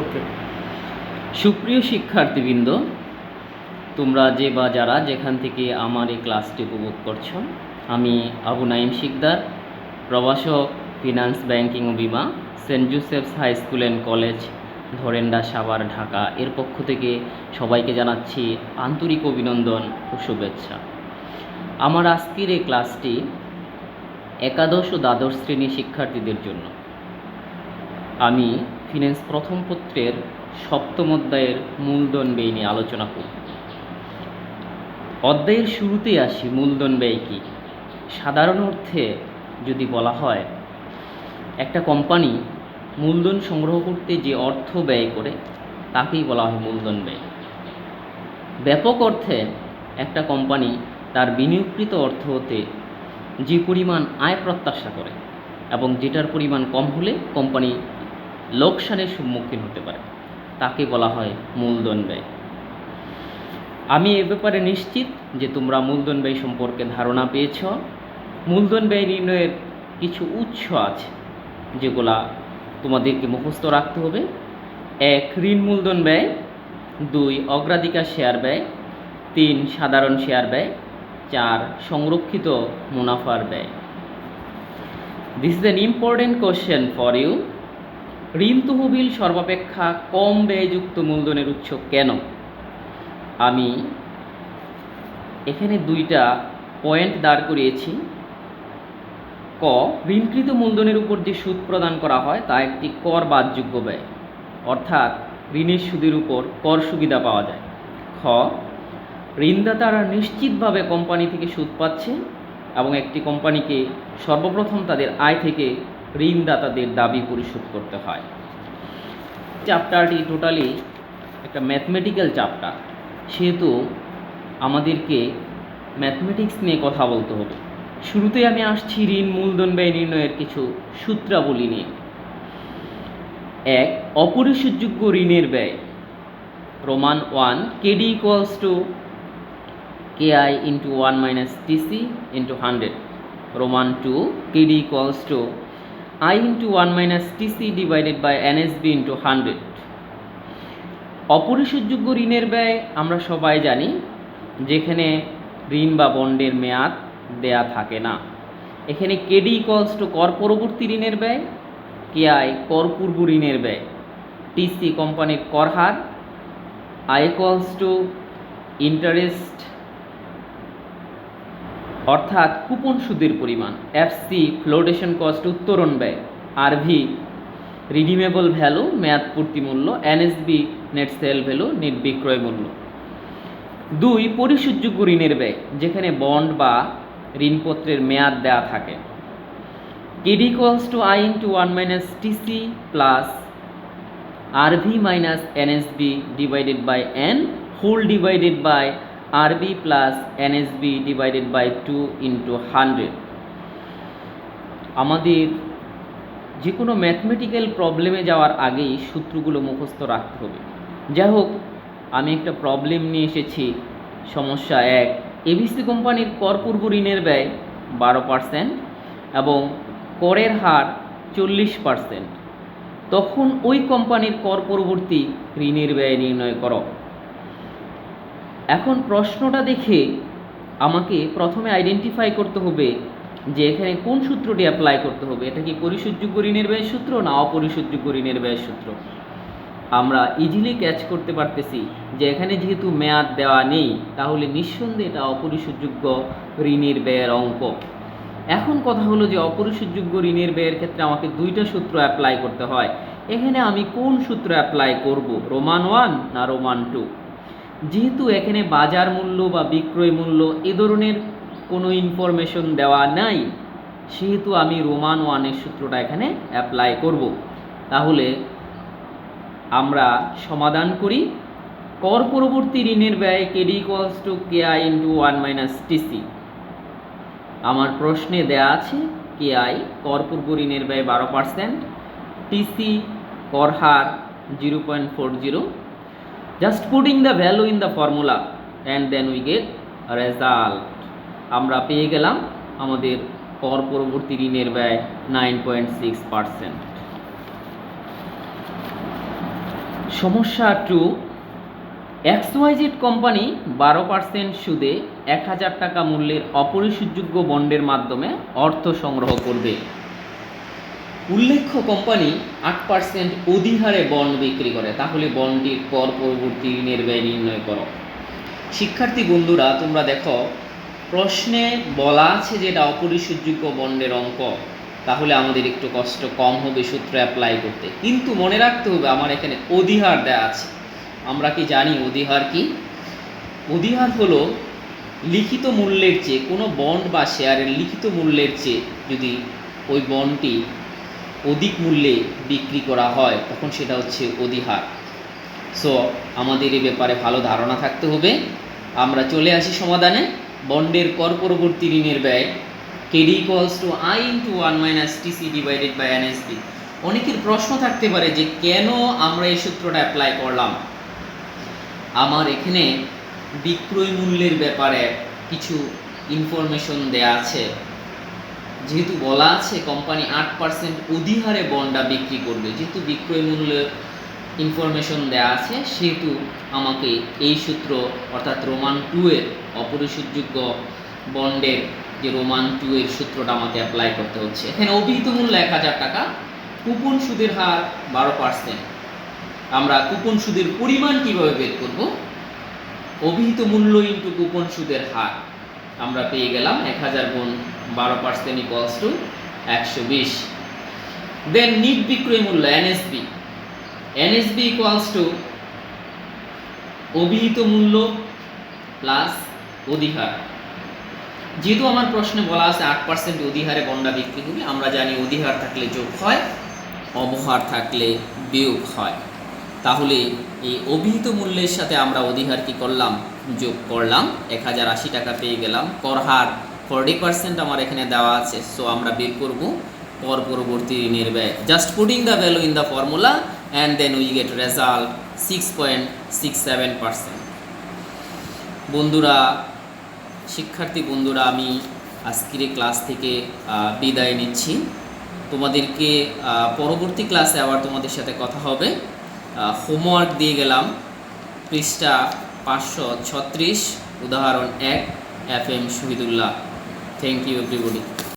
ওকে। সুপ্রিয় শিক্ষার্থীবৃন্দ, তোমরা যে বা যারা যেখান থেকে আমার এই ক্লাসটি উপভোগ করছো, আমি আবু নাইম শিকদার, প্রভাষক, ফিনান্স, ব্যাংকিং ও বিমা, Saint Joseph's High School and College, Dharenda, Savar, Dhaka এর পক্ষ থেকে সবাইকে জানাচ্ছি আন্তরিক অভিনন্দন ও শুভেচ্ছা। আমার আজকের এই ক্লাসটি একাদশ ও দ্বাদশ শ্রেণীর শিক্ষার্থীদের জন্য। আমি ফিনান্স প্রথম পত্রের সপ্তম অধ্যায়ের মূলধন ব্যয় নিয়ে আলোচনা করব। অধ্যায়ের শুরুতেই আসি, মূলধন ব্যয় কী। সাধারণ অর্থে যদি বলা হয়, একটা কোম্পানি মূলধন সংগ্রহ করতে যে অর্থ ব্যয় করে তাকেই বলা হয় মূলধন ব্যয়। ব্যাপক অর্থে একটা কোম্পানি তার বিনিয়োগকৃত অর্থ হতে যে পরিমাণ আয় প্রত্যাশা করে এবং যেটার পরিমাণ কম হলে কোম্পানি লোকসানের সম্মুখীন হতে পারে তাকে বলা হয় মূলধন ব্যয়। আমি এ ব্যাপারে নিশ্চিত যে তোমরা মূলধন ব্যয় সম্পর্কে ধারণা পেয়েছ। মূলধন ব্যয় নির্ণয়ের কিছু উৎস আছে যেগুলা তোমাদেরকে মুখস্থ রাখতে হবে। 1. ঋণ মূলধন ব্যয়। 2. অগ্রাধিকার শেয়ার ব্যয়। 3. সাধারণ শেয়ার ব্যয়। 4. সংরক্ষিত মুনাফার ব্যয়। This is an important question for you. ঋণ তহবিল সর্বাপেক্ষা কম ব্যয়যুক্ত মূলধনের উৎস কেন? আমি এখানে দুইটা পয়েন্ট দাঁড় করিয়েছি। ক, ঋণকৃত মূলধনের উপর যে সুদ প্রদান করা হয় তা একটি কর বাদযোগ্য ব্যয়, অর্থাৎ ঋণের সুদের উপর কর সুবিধা পাওয়া যায়। খ, ঋণদাতারা নিশ্চিতভাবে কোম্পানি থেকে সুদ পাচ্ছে এবং একটি কোম্পানিকে সর্বপ্রথম তাদের আয় থেকে ঋণদাতাদের দাবি পরিশোধ করতে হয়। চ্যাপ্টারটি টোটালি একটা ম্যাথমেটিক্যাল চ্যাপ্টার, সেহেতু আমাদেরকে ম্যাথমেটিক্স নিয়ে কথা বলতে হবে। শুরুতেই আমি আসছি ঋণ মূলধন ব্যয় নির্ণয়ের কিছু সূত্রাবলী নিয়ে। 1. অপরিশোধযোগ্য ঋণের ব্যয়। Roman 1 KD equals to KI into 1 minus TC into 100। Roman 2 KD equals to I into 1 minus TC divided by NSB into 100। অপরিশোধযোগ্য ঋণের ব্যয় আমরা সবাই জানি, যেখানে ঋণ বা বন্ডের মেয়াদ দেয়া থাকে না। এখানে কেডি ইকুয়ালস টু কর পরবর্তী ঋণের ব্যয়, কেআই কর পূর্ব ঋণের ব্যয়, টিসি কোম্পানির কর হার, আই ইকুয়ালস টু ইন্টারেস্ট অর্থাৎ কুপন সুদের পরিমাণ, এফসি ফ্লোটেশন কস্ট উত্তোলন ব্যয়, আরভি রিডিমেবল ভ্যালু মেয়াদ পূর্তি মূল্য, NSB net sale value net বিক্রয় মূল্য। 2. পরিশোধযোগ্য ঋণের ব্যয়, যেখানে বন্ড বা ঋণপত্রের মেয়াদ দেওয়া থাকে। KD equals to I into 1 minus TC plus RV minus NSB divided by N whole divided by RB plus NSB divided by 2 into 100। আমাদের যে কোনো ম্যাথমেটিক্যাল প্রবলেমে যাওয়ার আগেই সূত্রগুলো মুখস্থ রাখতে হবে। যাই হোক, আমি একটা প্রবলেম নিয়ে এসেছি। সমস্যা 1, এবিসি কোম্পানির কর পূর্ব ঋণের ব্যয় 12% এবং করের হার 40%। তখন ওই কোম্পানির কর পরবর্তী ঋণের ব্যয় নির্ণয় করো। এখন প্রশ্নটা দেখে আমাকে প্রথমে আইডেন্টিফাই করতে হবে যে এখানে কোন সূত্রটি অ্যাপ্লাই করতে হবে। এটা কি পরিশোধযোগ্য ঋণের ব্যয়ের সূত্র না অপরিশোধযোগ্য ঋণের ব্যয়ের সূত্র? আমরা ইজিলি ক্যাচ করতে পারতেছি যে এখানে যেহেতু মেয়াদ দেওয়া নেই, তাহলে নিঃসন্দেহে এটা অপরিশোধযোগ্য ঋণের ব্যয়ের অঙ্ক। এখন কথা হলো যে অপরিশোধযোগ্য ঋণের ব্যয়ের ক্ষেত্রে আমাকে দুইটা সূত্র অ্যাপ্লাই করতে হয়। এখানে আমি কোন সূত্র অ্যাপ্লাই করব, রোমান 1 না রোমান 2? যেহেতু এখানে বাজার মূল্য বা বিক্রয় মূল্য এ ধরনের কোনো ইনফরমেশন দেওয়া নাই, সেহেতু আমি রোমান 1-এর সূত্রটা এখানে অ্যাপ্লাই করব। তাহলে আমরা সমাধান করি। কর পরবর্তী ঋণের ব্যয় KD equals to KI into 1 minus TC. আমার প্রশ্নে দেয়া আছে কেআই কর পূর্ব ঋণের ব্যয় 12%, টিসি কর হার 0.40। Just putting the value in the formula and then we get a result. আমরা পেয়ে গেলাম আমাদের কর পরবর্তী ঋণের ব্যয় 9.6%। সমস্যা 2, XYZ কোম্পানি 12% সুদে 1000 টাকা মূল্যের অপরিশোধযোগ্য বন্ডের মাধ্যমে অর্থ সংগ্রহ করবে। উল্লেখ্য কোম্পানি 8% অধিহারে বন্ড বিক্রি করে, তাহলে বন্ডটির কর পরবর্তী ঋণের ব্যয় নির্ণয় করো। শিক্ষার্থী বন্ধুরা, তোমরা দেখো প্রশ্নে বলা আছে যে এটা অপরিশোধযোগ্য বন্ডের অঙ্ক, তাহলে আমাদের একটু কষ্ট কম হবে সূত্র অ্যাপ্লাই করতে। কিন্তু মনে রাখতে হবে আমার এখানে অধিহার দেওয়া আছে। আমরা কি জানি অধিহার কি? অধিহার হলো লিখিত মূল্যের চেয়ে, কোনো বন্ড বা শেয়ারের লিখিত মূল্যের চেয়ে যদি ওই বন্ডটি অধিক মূল্যে বিক্রি করা হয় তখন সেটা হচ্ছে অধিহার। সো আমাদের এই ব্যাপারে ভালো ধারণা থাকতে হবে। আমরা চলে আসি সমাধানে। বন্ডের কর পরবর্তী ঋণের ব্যয় KD = I × 1 - TC / NSB। অনেকের প্রশ্ন থাকতে পারে যে কেন আমরা এই সূত্রটা অ্যাপ্লাই করলাম। আমার এখানে বিক্রয় মূল্যের ব্যাপারে কিছু ইনফরমেশন দেয়া আছে। যেহেতু বলা আছে কোম্পানি 8% অধিহারে বন্ডটা বিক্রি করবে, যেহেতু বিক্রয় মূল্যের ইনফরমেশন দেয়া আছে সেহেতু আমাকে এই সূত্র অর্থাৎ রোমান 2 এর অপরিশোধযোগ্য বন্ডের যে রোমান 2 এর সূত্রটা আমাকে অ্যাপ্লাই করতে হচ্ছে। এখানে অভিহিত মূল্য 1000 টাকা, কুপন সুদের হার 12%। আমরা কুপন সুদের পরিমাণ কিভাবে বের করব? অভিহিত মূল্য ইন্টু কুপন সুদের হার। আমরা পেয়ে গেলাম 1000 × 12% = 120। দেন নিট বিক্রয় মূল্য NSB = অভিহিত মূল্য প্লাস অধিহার। যেহেতু আমার প্রশ্নে বলা আছে 8% অধিহারে বন্ডা বিক্রি করবে, আমরা জানি অধিহার থাকলে যোগ হয়, অবহার থাকলে বিয়োগ হয়। তাহলে এই অভিহিত মূল্যের সাথে আমরা অধিহার কি করলাম? যোগ করলাম। 1080 টাকা পেয়ে গেলাম। কর হার 40% আমার এখানে দেওয়া আছে, সো আমরা বের করব কর পরবর্তী ঋণের ব্যয়। Just putting the value in the formula and then we get result 6.67%। বন্ধুরা, শিক্ষার্থী বন্ধুরা, আমি আজকের ক্লাস থেকে বিদায় নিচ্ছি। তোমাদেরকে পরবর্তী ক্লাসে আবার তোমাদের সাথে কথা হবে। হোমওয়ার্ক দিয়ে গেলাম পৃষ্ঠা 536, উদাহরণ 1, FM Shahidullah. Thank you everybody.